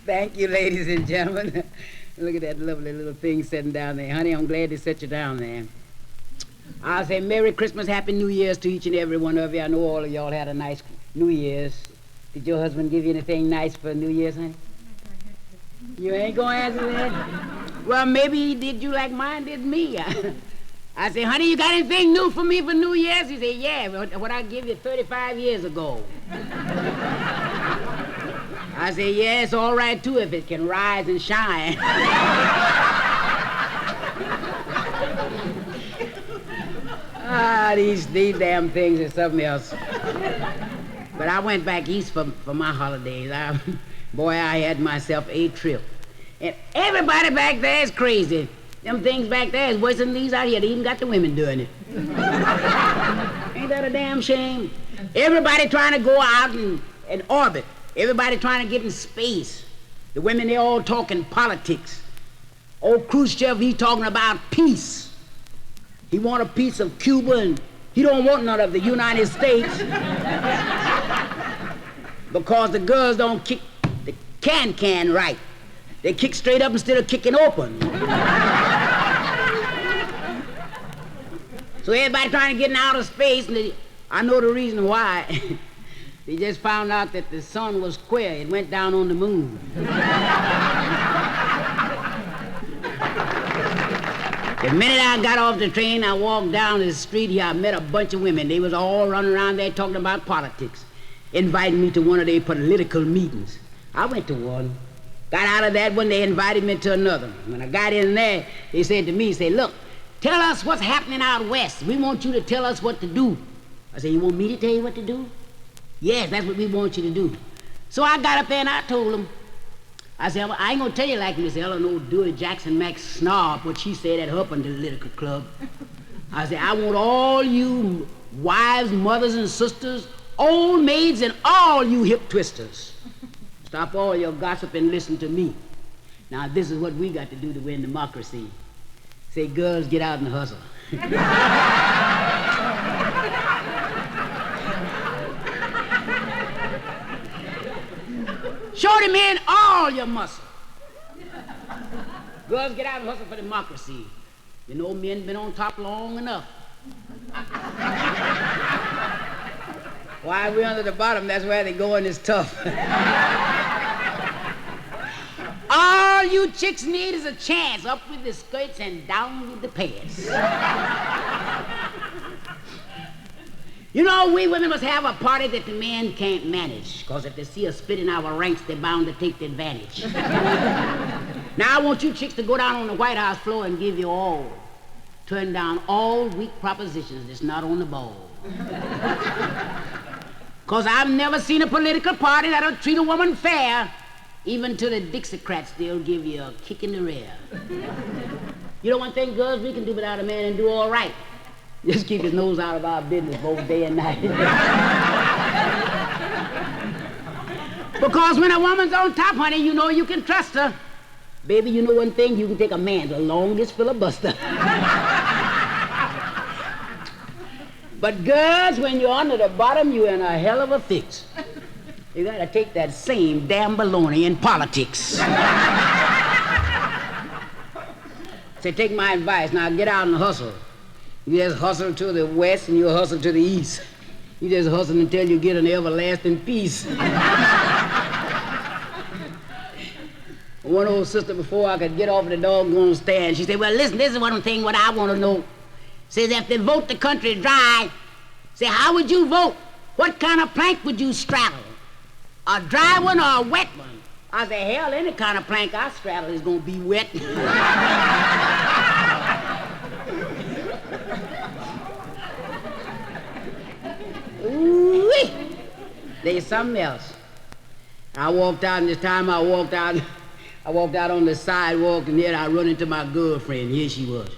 Thank you, ladies and gentlemen. Look at that lovely little thing sitting down there. Honey, I'm glad they set you down there. I'll say Merry Christmas, Happy New Year's to each and every one of you. I know all of y'all had a nice New Year's. Did your husband give you anything nice for New Year's, honey? You ain't gonna answer that? Well, maybe he did you like mine did me. I said, honey, you got anything new for me for New Year's? He said, yeah, what I give you 35 years ago. I said, yeah, it's all right, too, if it can rise and shine. These damn things are something else. But I went back east for my holidays. Boy, I had myself a trip. And everybody back there is crazy. Them things back there is worse than these out here. They even got the women doing it. Ain't that a damn shame? Everybody trying to go out and orbit. Everybody trying to get in space. The women, they all talking politics. Old Khrushchev, he talking about peace. He want a piece of Cuba, and he don't want none of the United States. Because the girls don't kick the can right. They kick straight up instead of kicking open. So everybody trying to get in outer space, and I know the reason why. They just found out that the sun was queer. It went down on the moon. The minute I got off the train, I walked down the street here. I met a bunch of women. They was all running around there talking about politics, inviting me to one of their political meetings. I went to one. Got out of that one, they invited me to another. When I got in there, they said to me, look, tell us what's happening out west. We want you to tell us what to do. I said, you want me to tell you what to do? Yes, that's what we want you to do. So I got up there and I told them, I said, I ain't gonna tell you like Miss Eleanor Dewey Jackson Max Snob, what she said at her political club. I said, I want all you wives, mothers, and sisters, old maids, and all you hip twisters. Stop all your gossip and listen to me. Now, this is what we got to do to win democracy. Say, girls, get out and hustle. Show the men all your muscle. Girls, get out and hustle for democracy. You know, men been on top long enough. Why we under the bottom, that's where they going is tough. All you chicks need is a chance. Up with the skirts and down with the pants. You know, we women must have a party that the men can't manage, because if they see us spit in our ranks, they're bound to take the advantage. Now, I want you chicks to go down on the White House floor and give you all. Turn down all weak propositions that's not on the board. Because I've never seen a political party that'll treat a woman fair. Even to the Dixiecrats, they'll give you a kick in the rear. You know one thing, girls, we can do without a man and do all right. Just keep his nose out of our business both day and night. Because when a woman's on top, honey, you know you can trust her. Baby, you know one thing, you can take a man the longest filibuster. But girls, when you're under the bottom, you're in a hell of a fix. You gotta take that same damn baloney in politics. Say, take my advice, now get out and hustle. You just hustle to the west and you hustle to the east. You just hustle until you get an everlasting peace. One old sister, before I could get off the doggone stand, she said, well, listen, this is one thing what I want to know. Says, if they vote the country dry, say, how would you vote? What kind of plank would you straddle? A dry one or a wet one? I said, hell, any kind of plank I straddle is going to be wet. Ooh-wee. There's something else. I walked out, and this time I walked out on the sidewalk, and then I run into my girlfriend. Here she was.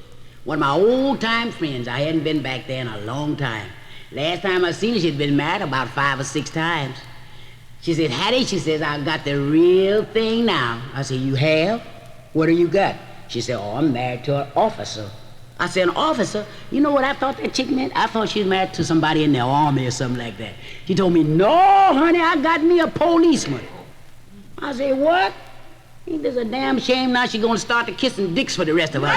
One of my old-time friends. I hadn't been back there in a long time. Last time I seen her, she'd been married about 5 or 6 times. She said, Hattie, she says, I got the real thing now. I said, you have? What do you got? She said, oh, I'm married to an officer. I said, an officer? You know what I thought that chick meant? I thought she was married to somebody in the army or something like that. She told me, no, honey, I got me a policeman. I said, what? Ain't this a damn shame now she gonna start to kissing dicks for the rest of us?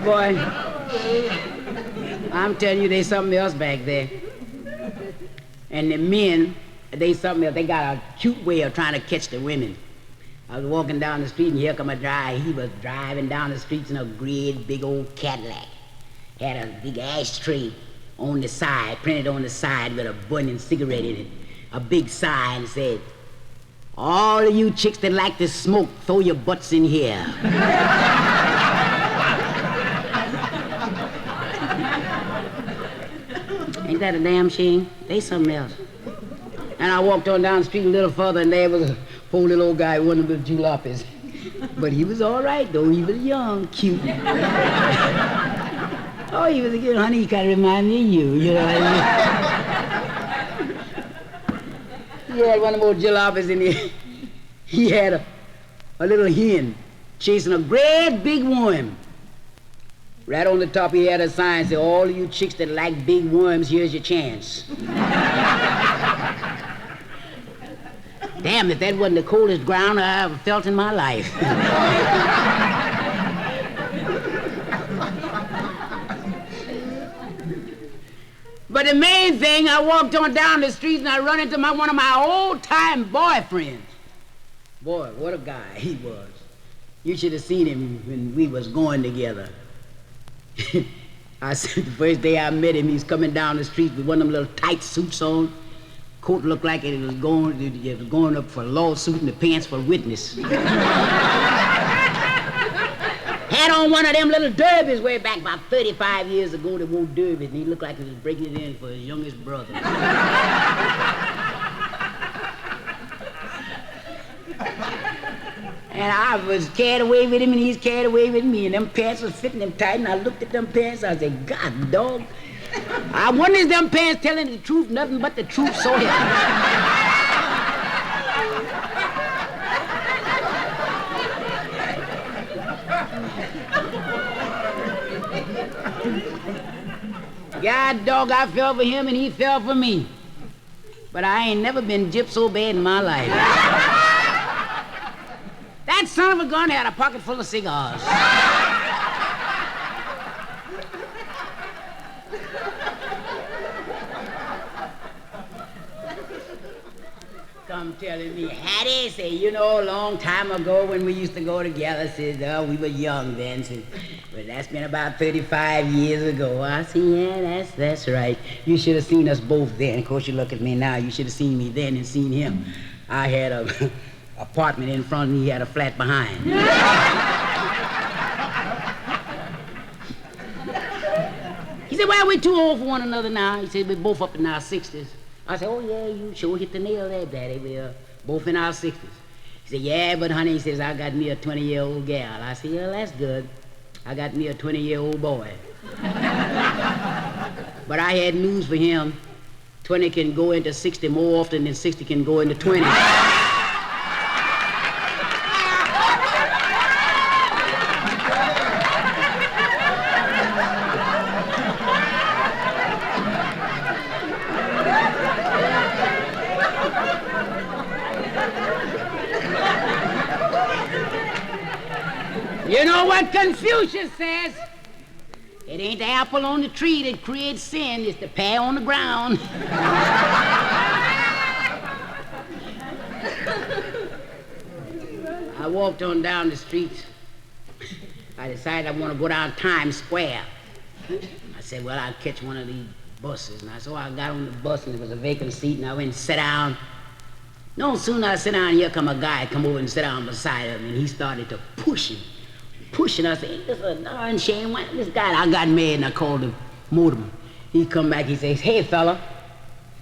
Boy, I'm telling you, there's something else back there. And the men, they something else. They got a cute way of trying to catch the women. I was walking down the street and here come a guy. He was driving down the streets in a great big old Cadillac. Had a big ashtray on the side, printed on the side with a burning cigarette in it. A big sign said, "All of you chicks that like to smoke, throw your butts in here." Ain't that a damn shame? They something else. And I walked on down the street a little further, and there was a poor little old guy, one of the jalopies. But he was all right, though. He was young, cute. Oh, he was a good honey. He kind of reminded me of you know what I mean? He had one of those jalopies in there. He had a little hen chasing a great big worm. Right on the top, he had a sign that said, "All of you chicks that like big worms, here's your chance." Damn, if that wasn't the coldest ground I ever felt in my life. But the main thing, I walked on down the street and I run into one of my old-time boyfriends. Boy, what a guy he was. You should have seen him when we was going together. I said the first day I met him, he was coming down the street with one of them little tight suits on. Coat looked like it was going up for a lawsuit and the pants for witness. Had on one of them little derbies way back about 35 years ago, they wore derbies, and he looked like he was breaking it in for his youngest brother. And I was carried away with him, and he's carried away with me, and them pants was fitting him tight, and I looked at them pants, I said, "God, dog, I wonder if them pants telling the truth, nothing but the truth, so help me." God, dog, I fell for him, and he fell for me. But I ain't never been gypped so bad in my life. That son of a gun had a pocket full of cigars. Come telling me, Hattie, say, you know, a long time ago when we used to go together, says, oh, we were young then, says, well, that's been about 35 years ago. I said, yeah, that's right. You should have seen us both then. Of course, you look at me now, you should have seen me then and seen him. I had a apartment in front and he had a flat behind. He said, well, we're too old for one another now. He said, we're both up in our 60s. I said, oh, yeah, you sure hit the nail there, Daddy. We're both in our 60s. He said, yeah, but honey, he says, I got me a 20-year-old gal. I said, yeah, that's good. I got me a 20-year-old boy. But I had news for him. 20 can go into 60 more often than 60 can go into 20. You know what Confucius says? It ain't the apple on the tree that creates sin, it's the pear on the ground. I walked on down the street. I decided I want to go down Times Square. I said, well, I'll catch one of these buses. And so I got on the bus and there was a vacant seat and I went and sat down. No sooner I sit down, here come a guy come over and sit down beside him and he started to push him. Pushing us, ain't this a darn shame? Why this guy? I got mad and I called him motorman. He come back, he says, hey fella,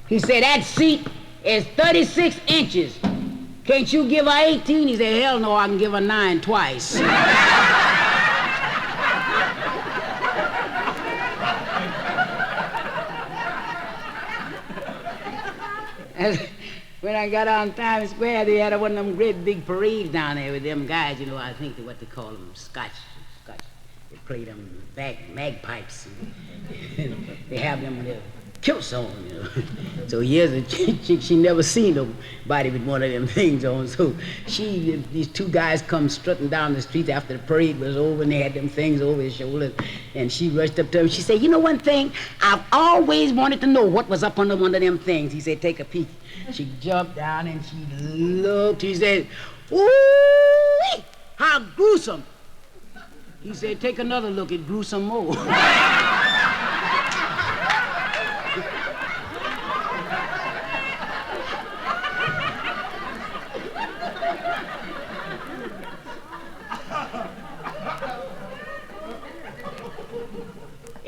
he said, that seat is 36 inches. Can't you give her 18? He said, hell no, I can give her 9 twice. When I got on Times Square, they had one of them great big parades down there with them guys, you know, I think what they call them, Scotch. They play them magpipes. And they have them little kilts on, you know. So here's a chick, she never seen nobody with one of them things on. So these two guys come strutting down the street after the parade was over, and they had them things over his shoulders. And she rushed up to him. She said, you know one thing? I've always wanted to know what was up under one of them things. He said, take a peek. She jumped down and she looked. He said, ooh, how gruesome. He said, take another look, it grew some more.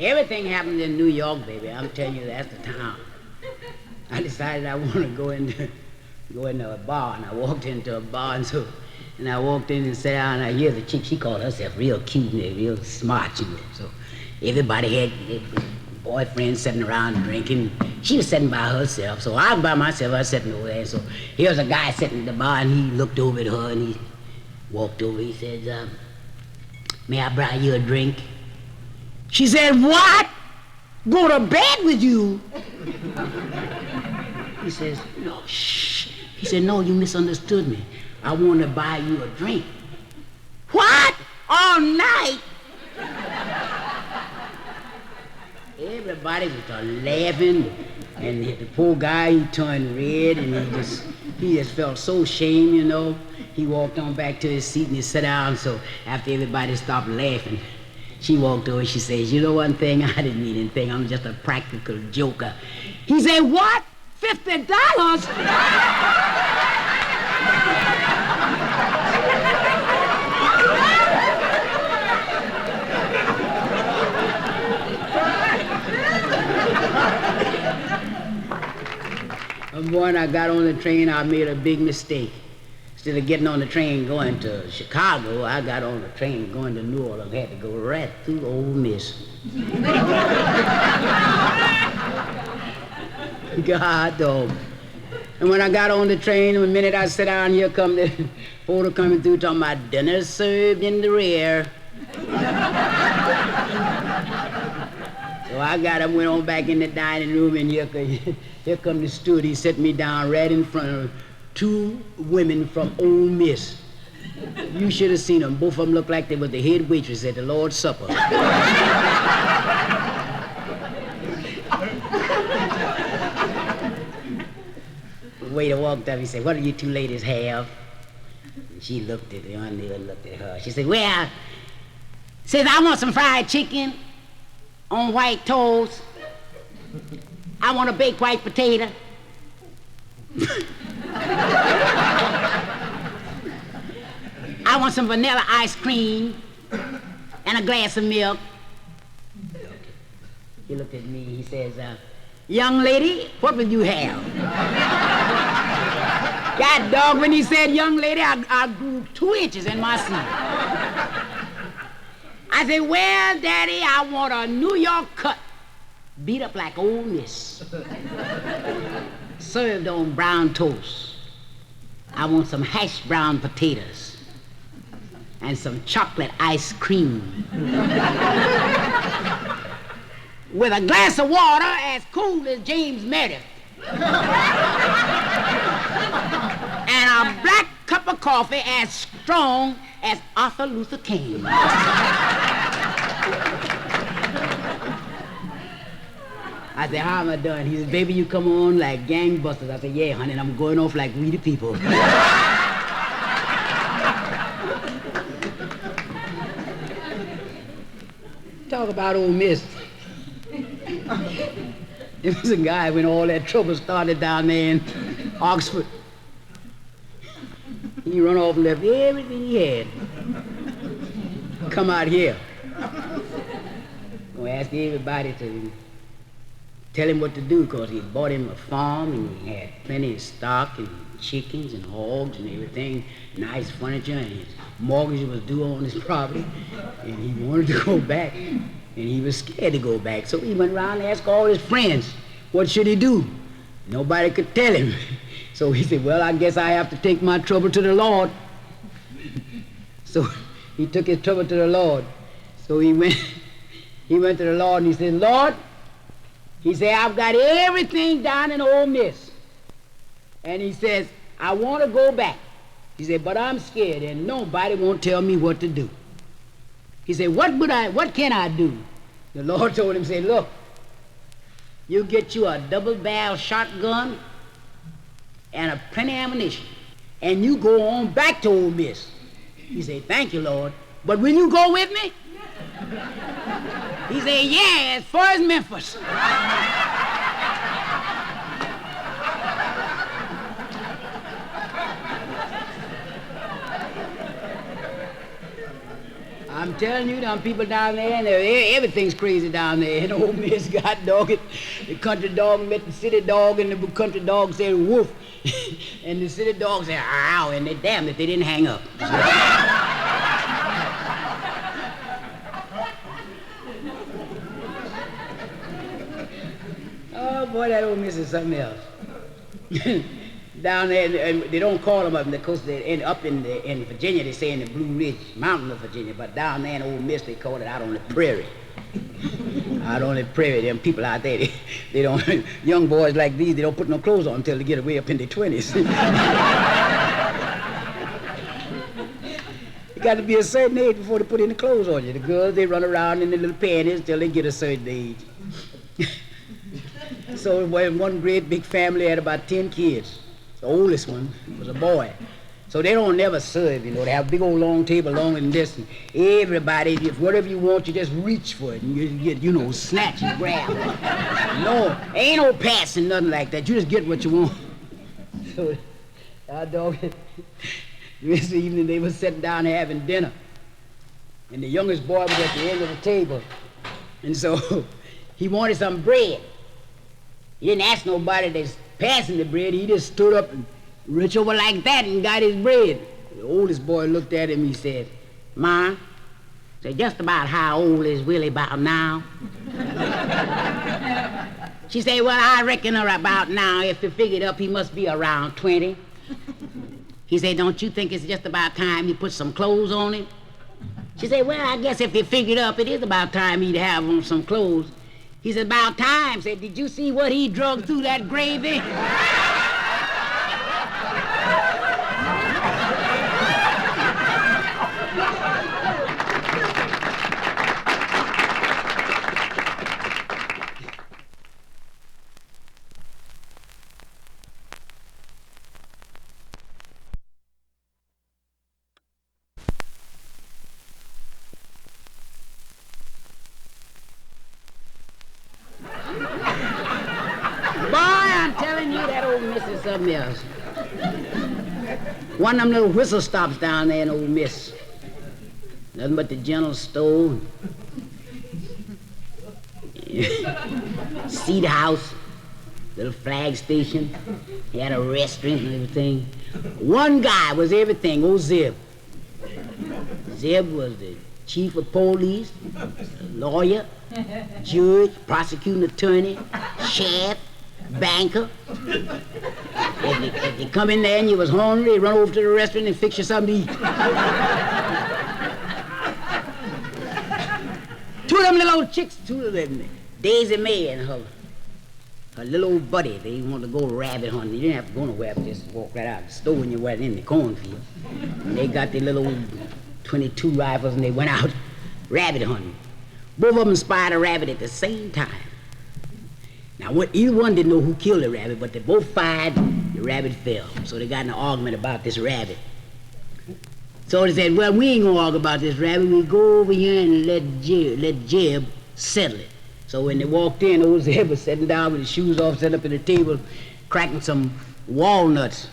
Everything happened in New York, baby. I'm telling you, that's the town. I decided I want to go into a bar, and I walked into a bar, and I walked in and sat down, and I hear the chick, she called herself real cute and real smart, you know. So everybody had boyfriends sitting around drinking. She was sitting by herself, so I was by myself, I was sitting over there. So here was a guy sitting at the bar, and he looked over at her, and he walked over, he said, may I buy you a drink? She said, what? Go to bed with you? He says, no, shh. He said, no, you misunderstood me. I want to buy you a drink. What? All night? Everybody was laughing, and the poor guy, he turned red, and he just felt so ashamed, you know. He walked on back to his seat, and he sat down. So after everybody stopped laughing, she walked over, she says, you know one thing, I didn't mean anything, I'm just a practical joker. He said, what? $50? And when I got on the train, I made a big mistake. Instead of getting on the train going to Chicago, I got on the train going to New Orleans. I had to go right through Ole Miss. God dog. And when I got on the train, the minute I sat down, here come the porter coming through talking about dinner served in the rear. So I got up, went on back in the dining room, and here come the steward. He set me down right in front of two women from Ole Miss. You should have seen them. Both of them looked like they were the head waitress at the Lord's Supper. The waiter walked up, he said, what do you two ladies have? And she looked at the young lady and looked at her. She said, well, says, I want some fried chicken on white toast. I want a baked white potato. I want some vanilla ice cream and a glass of milk. He looked at me, he says, young lady, what will you have? God dog, when he said young lady, I grew 2 inches in my seat. I said, well, Daddy, I want a New York cut, beat up like Ole Miss, served on brown toast. I want some hashed brown potatoes and some chocolate ice cream with a glass of water as cool as James Meredith and a black cup of coffee as strong as Arthur Luther King. I said, how am I done? He said, baby, you come on like Gangbusters. I said, yeah, honey, and I'm going off like We the People. Talk about Ole Miss. There was a guy when all that trouble started down there in Oxford. He run off and left everything he had. Come out here. Gonna ask everybody to tell him what to do, because he bought him a farm and he had plenty of stock and chickens and hogs and everything, nice furniture, and his mortgage was due on his property, and he wanted to go back, and he was scared to go back. So he went around and asked all his friends, what should he do? Nobody could tell him. So he said, well, I guess I have to take my trouble to the Lord. So he took his trouble to the Lord. So he went to the Lord and he said, Lord, he said, I've got everything down in Ole Miss. And he says, I want to go back. He said, but I'm scared and nobody won't tell me what to do. He said, what can I do? The Lord told him, say, look, you get you a double-barrel shotgun and a plenty of ammunition, and you go on back to Ole Miss. He said, thank you, Lord. But will you go with me? He said, yeah, as far as Memphis. I'm telling you, them people down there, and everything's crazy down there. And Ole Miss, God dog it. The country dog met the city dog, and the country dog said woof. And the city dog said ow, and they damned if they didn't hang up. Oh boy, that Ole Miss is something else. Down there, and they don't call them up because they end up in Virginia. They say in the Blue Ridge Mountain of Virginia, but down there in Ole Miss, they call it out on the prairie. Out on the prairie, them people out there, they don't. Young boys like these, they don't put no clothes on until they get way up in their 20s. You got to be a certain age before they put any clothes on you. The girls, they run around in their little panties till they get a certain age. So one great big family had about 10 kids. The oldest one was a boy. So they don't never serve, you know. They have a big old long table longer than this. And everybody, if whatever you want, you just reach for it. And you get, you know, snatch and grab. No, ain't no passing, nothing like that. You just get what you want. So our dog, this evening they were sitting down there having dinner. And the youngest boy was at the end of the table. And so he wanted some bread. He didn't ask nobody that's passing the bread. He just stood up and reached over like that and got his bread. The oldest boy looked at him. He said, Ma, say, just about how old is Willie about now? She said, well, I reckon about now, if you figured up, he must be around 20. He said, don't you think it's just about time you put some clothes on him? She said, well, I guess if you figured up, it is about time he'd have on some clothes. He said, about time. Said, did you see what he drug through that gravy? Something else. One of them little whistle stops down there in Ole Miss. Nothing but the general store. Seed house, little flag station. He had a restaurant and everything. One guy was everything, old Zeb. Zeb was the chief of police, lawyer, judge, prosecuting attorney, sheriff, banker. If you come in there and you was hungry, you run over to the restaurant and fix you something to eat. Two of them little old chicks, two of them, Daisy Mae and her little old buddy, they wanted to go rabbit hunting. You didn't have to go nowhere, but just walk right out the store when you went in the cornfield. And they got their little old 22 rifles and they went out rabbit hunting. Both of them spied a rabbit at the same time. Now, either one didn't know who killed the rabbit, but they both fired, the rabbit fell. So they got in an argument about this rabbit. So they said, well, we ain't gonna argue about this rabbit. We go over here and let Jeb settle it. So when they walked in, old Zeb was sitting down with his shoes off, sitting up at the table, cracking some walnuts.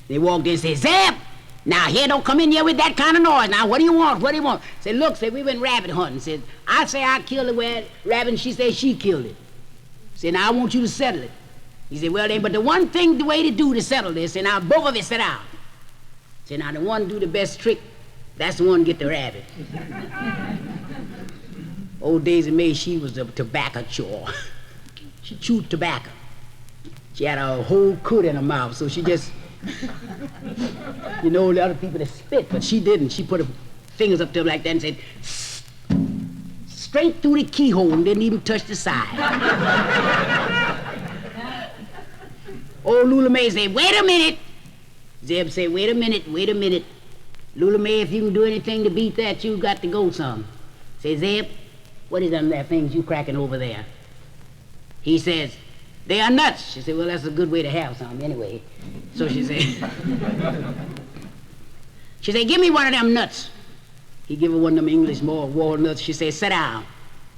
They walked in and said, Zeb, now here, don't come in here with that kind of noise. Now, what do you want? What do you want? Said, look, we went rabbit hunting. Said, I say I killed the rabbit, and she said she killed it. Said, now I want you to settle it. He said, well then, but the one thing, the way to do to settle this, and now both of you sit down. Said, now the one do the best trick, that's the one get the rabbit. Old Daisy Mae, she was the tobacco chore. She chewed tobacco. She had a whole coat in her mouth, so she just, you know, the other people that spit, but she didn't. She put her fingers up there like that and said, straight through the keyhole and didn't even touch the side. Old Lula Mae said, wait a minute. Zeb said, wait a minute. Lula Mae, if you can do anything to beat that, you got to go some. Say, Zeb, what is them there things you cracking over there? He says, they are nuts. She said, well, that's a good way to have some anyway. So she said, give me one of them nuts. He give her one of them English walnuts. She said, sit down.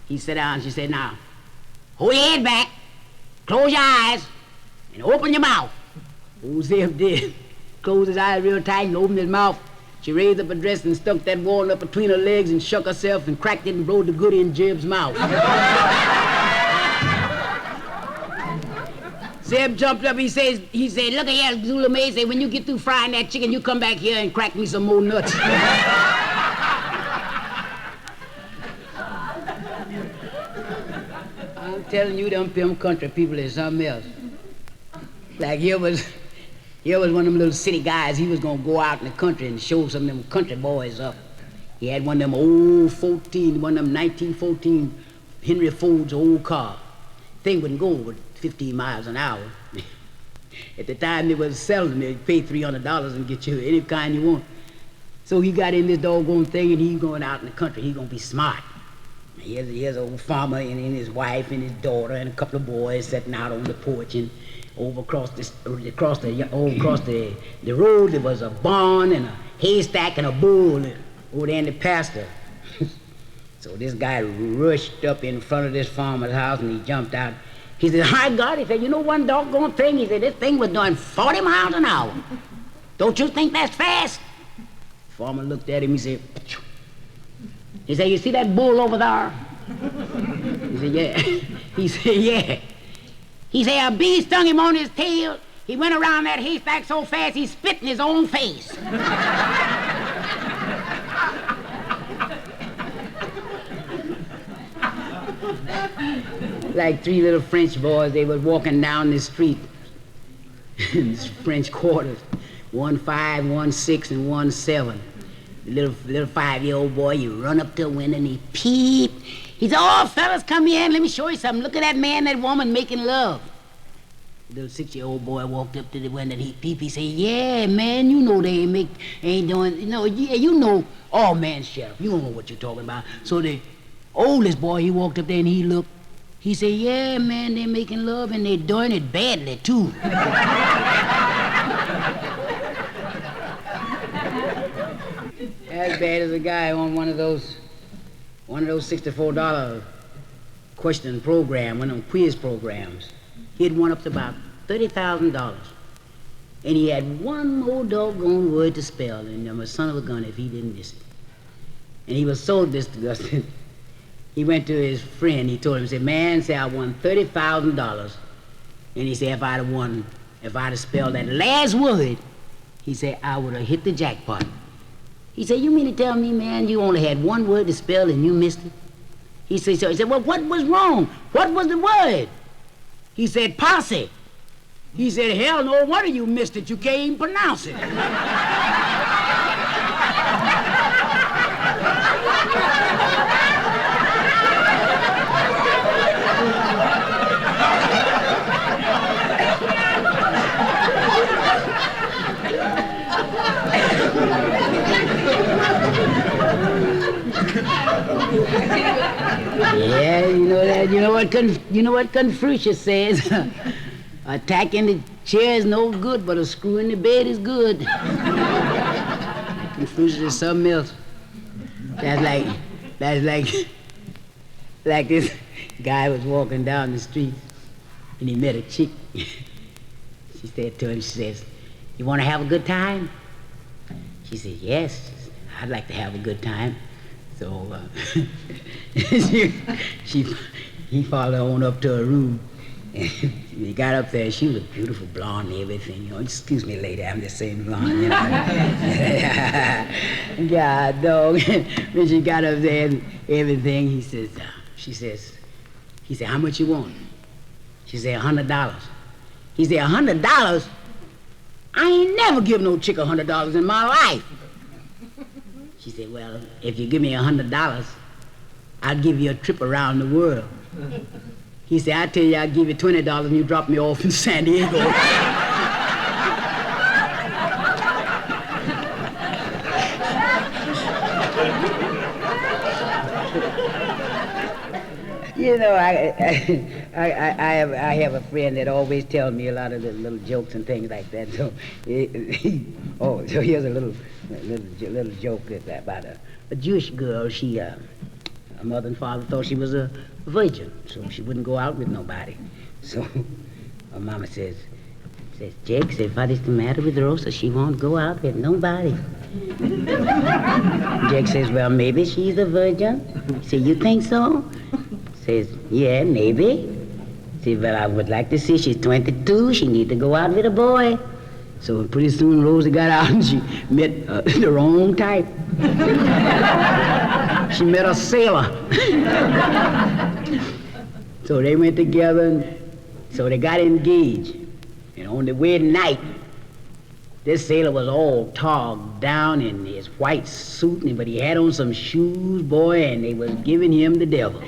He sat down. She said, now, hold your head back, close your eyes, and open your mouth. Old Zeb did. Closed his eyes real tight and opened his mouth. She raised up her dress and stuck that walnut between her legs and shook herself and cracked it and blowed the goodie in Jeb's mouth. Zeb jumped up, he said, look here, Lula Mae, say, when you get through frying that chicken, you come back here and crack me some more nuts. I'm telling you, them film country people is something else. Like here was one of them little city guys, he was gonna go out in the country and show some of them country boys up. He had one of them old 1914 Henry Ford's old car. Thing wouldn't go over 15 miles an hour. At the time they was selling, they'd pay $300 and get you any kind you want. So he got in this doggone thing and he's going out in the country, he's gonna be smart. Here's an old farmer and his wife and his daughter and a couple of boys sitting out on the porch, and over across the road there was a barn and a haystack and a bull over there in the pasture. So this guy rushed up in front of this farmer's house and he jumped out. He said, "My God," he said, "you know one doggone thing?" He said, "This thing was doing 40 miles an hour. Don't you think that's fast?" The farmer looked at him, he said, "Pachoo." He said, "You see that bull over there?" He said, "Yeah." He said, "Yeah." He said, "A bee stung him on his tail. He went around that haystack so fast he spit in his own face." Like three little French boys, they was walking down the street in French quarters, 1 5, 1 6, and 1 7. Little 5-year-old boy, he run up to the window and he peeped. He said, "Oh, fellas, come here and let me show you something. Look at that man, that woman making love." The little 6-year-old boy walked up to the window and he peeped. He said, "Yeah, man, you know they ain't doing, you know, oh, man, sheriff, you don't know what you're talking about." So the oldest boy, he walked up there and he looked. He said, "Yeah, man, they're making love and they're doing it badly, too." As bad as a guy on one of those $64 question program, one of them quiz programs. He'd won up to about $30,000. And he had one more doggone word to spell, and I'm a son of a gun if he didn't miss it. And he was so disgusted. He went to his friend, he told him, he said, "Man, say I won $30,000. And he said, if I'd have spelled that last word, he said, I would have hit the jackpot." He said, "You mean to tell me, man, you only had one word to spell and you missed it?" He said, "Well, what was wrong? What was the word?" He said, "Posse." He said, "Hell, no wonder you missed it. You can't even pronounce it." Yeah, you know that. You know what Confucius says? Attacking the chair is no good, but a screw in the bed is good. Confucius is something else. That's like this guy was walking down the street and he met a chick. She said to him, she says, "You want to have a good time?" She said, "Yes, I'd like to have a good time." So he followed on up to her room. And he got up there. She was beautiful, blonde and everything. You know, excuse me, lady, I'm just saying blonde. You know. God, dog. When she got up there and everything, he said, "How much you want?" She said, $100. He said, $100? I ain't never give no chick $100 in my life. She said, "Well, if you give me $100, I'll give you a trip around the world. He said, I tell you, I'll give you $20 and you drop me off in San Diego. You know, I have a friend that always tells me a lot of the little jokes and things like that. So, so here's a little joke about a Jewish girl. She, her mother and father thought she was a virgin, so she wouldn't go out with nobody. So her mama says, Jake said, what is the matter with Rosa? She won't go out with nobody. Jake says, well, maybe she's a virgin. He said, you think so? Says, yeah, maybe. Says, well, I would like to see. She's 22. She need to go out with a boy. So pretty soon Rosa got out and she met the wrong type. She met a sailor. So they went together, and so they got engaged. And on the wedding night, this sailor was all togged down in his white suit, but he had on some shoes, boy, and they was giving him the devil.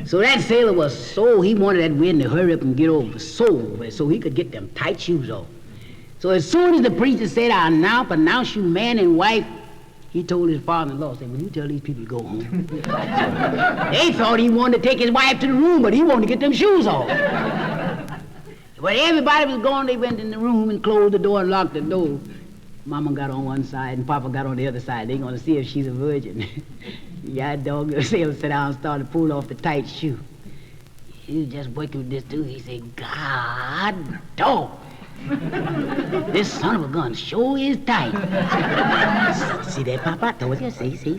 So that sailor was he wanted that wedding to hurry up and get over so he could get them tight shoes on. So as soon as the preacher said, I now pronounce you man and wife, he told his father-in-law, said, will you tell these people to go home? They thought he wanted to take his wife to the room, but he wanted to get them shoes off. When everybody was gone, they went in the room and closed the door and locked the door. Mama got on one side and Papa got on the other side. They're going to see if she's a virgin. Yeah, dog, the sailor sat down and started pulling off the tight shoe. He was just working with this dude. He said, God, dog, this son of a gun sure is tight. See that, Papa? I told you, see.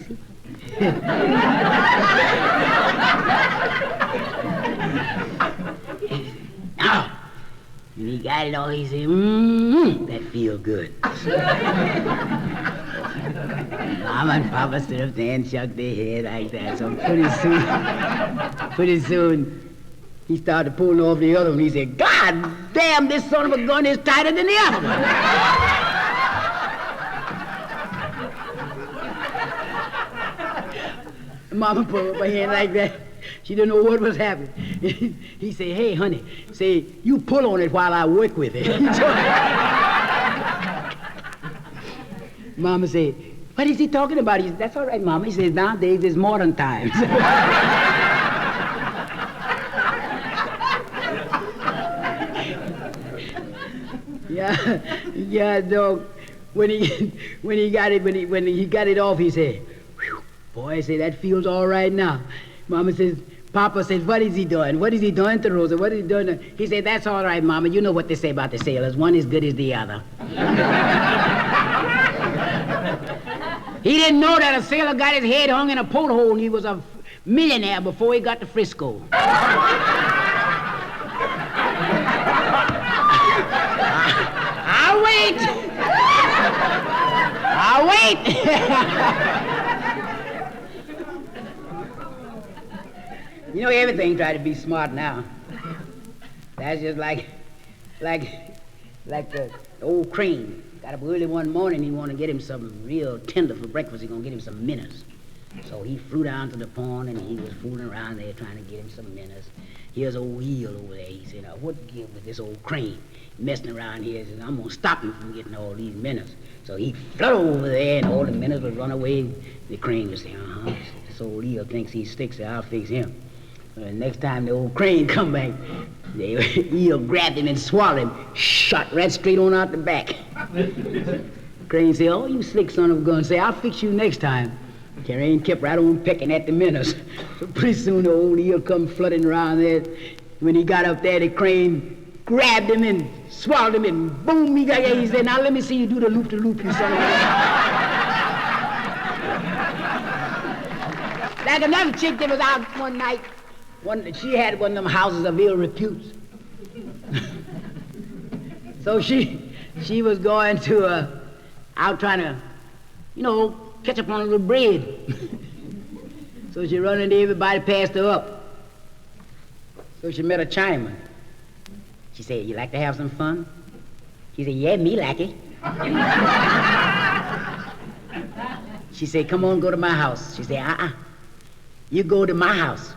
Now, when he got it all, he said, that feel good. Mama and Papa stood up there and shook their head like that. So pretty soon, he started pulling off the other one. He said, God damn, this son of a gun is tighter than the other one. Mama put up her hand like that. She didn't know what was happening. He said, hey, honey, say, you pull on it while I work with it. Mama said, what is he talking about? He said, that's all right, Mama. He says, nowadays it's modern times. Yeah, dog. When he got it off, he said, whew, boy, I say that feels all right now. Mama says, Papa says, what is he doing? What is he doing to Rosa? What is he doing? He said, that's all right, Mama. You know what they say about the sailors. One is good as the other. He didn't know that a sailor got his head hung in a porthole and he was a millionaire before he got to Frisco. I'll wait. You know, everything try to be smart now. That's just like the old crane. Got up early one morning, he wanted to get him something real tender for breakfast. He gonna get him some minnows. So he flew down to the pond and he was fooling around there trying to get him some minnows. Here's old Eel over there. He said, now what give with this old crane messing around here? He said, I'm gonna stop him from getting all these minnows. So he flew over there and all the minnows would run away. The crane would say, this old Eel thinks he's sticks, so I'll fix him. The next time the old crane come back, the eel grabbed him and swallowed him, shot right straight on out the back. Crane said, oh, you slick son of a gun. Say, I'll fix you next time. Crane kept right on pecking at the minnows. So pretty soon the old eel come flooding around there. When he got up there, the crane grabbed him and swallowed him and boom, he got there. He said, now let me see you do the loop-de-loop, you son of a gun. Like another chick that was out one night. She had one of them houses of ill repute. So she was going to out trying to, catch up on a little bread. So she run into everybody, passed her up. So she met a Chinaman. She said, you like to have some fun? She said, yeah, me like it. She said, come on, go to my house. She said, You go to my house.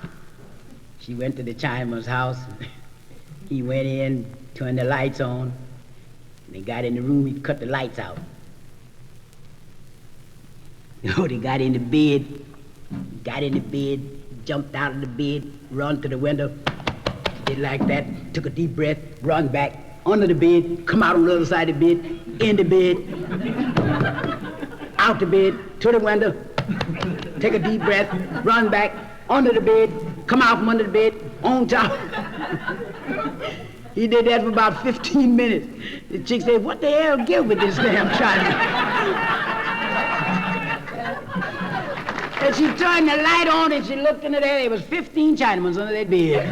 She went to the Chinaman's house. He went in, turned the lights on. They got in the room, he cut the lights out. You know, they got in the bed, jumped out of the bed, run to the window, did like that, took a deep breath, run back, under the bed, come out on the other side of the bed, in the bed, out the bed, to the window, take a deep breath, run back, under the bed, come out from under the bed, on top. He did that for about 15 minutes. The chick said, what the hell give with this damn Chinaman? And she turned the light on and she looked into there. There was 15 Chinamans under that bed.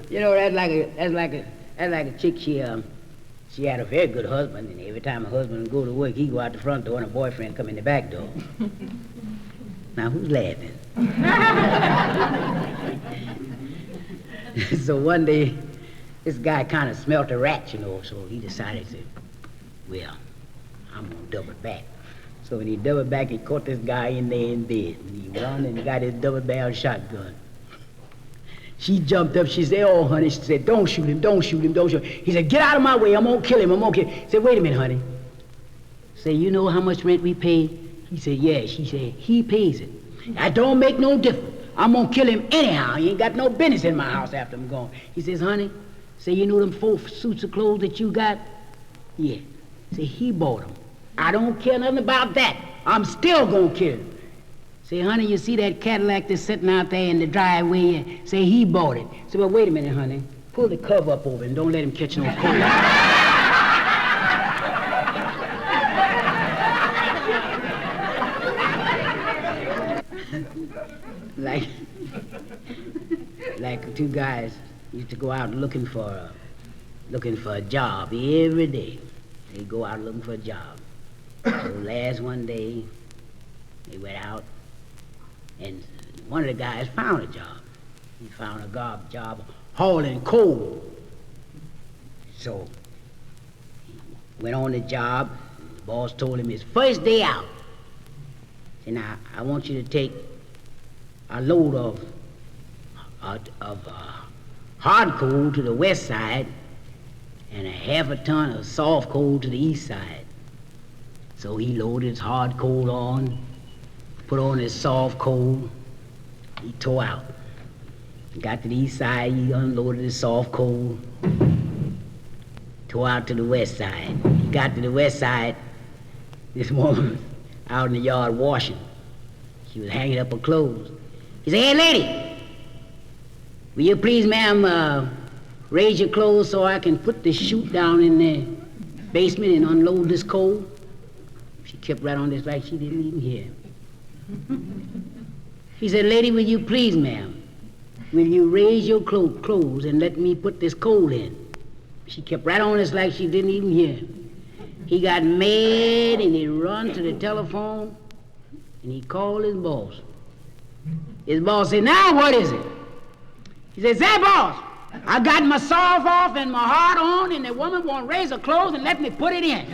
You know, that's like a chick. She had a very good husband, and every time her husband would go to work, he'd go out the front door and her boyfriend come in the back door. Now, who's laughing? So one day, this guy kind of smelt a rat, you know, so he decided to, well, I'm going to double back. So when he doubled back, he caught this guy in there in bed, and he run and got his double-barrel shotgun. She jumped up, she said, oh, honey, she said, don't shoot him, don't shoot him, don't shoot him. He said, get out of my way, I'm gonna kill him, I'm gonna kill him. He said, wait a minute, honey. Say, you know how much rent we pay? He said, yeah. She said, he pays it. That don't make no difference. I'm gonna kill him anyhow. He ain't got no business in my house after I'm gone. He says, honey, say, you know them 4 suits of clothes that you got? Yeah. Say, he bought them. I don't care nothing about that. I'm still gonna kill him. Say, honey, you see that Cadillac that's sitting out there in the driveway? Say, he bought it. Say, well, wait a minute, honey. Pull the cover up over and don't let him catch no cold. like 2 guys used to go out looking for a job every day. They go out looking for a job. So last one day, they went out, and one of the guys found a job. He found a job hauling coal. So he went on the job. The boss told him his first day out. He said, now, I want you to take a load of hard coal to the west side and a half a ton of soft coal to the east side. So he loaded his hard coal on, put on his soft coal, he tore out. He got to the east side, he unloaded his soft coal, tore out to the west side. He got to the west side, this woman was out in the yard washing. She was hanging up her clothes. He said, hey lady, will you please, ma'am, raise your clothes so I can put the chute down in the basement and unload this coal? She kept right on this like she didn't even hear him. He said, lady, will you please, ma'am, will you raise your clothes and let me put this coal in? She kept right on this like she didn't even hear him. He got mad and he run to the telephone and he called his boss. His boss said, now what is it? He said, say, boss, I got my soft off and my hard on and the woman won't raise her clothes and let me put it in.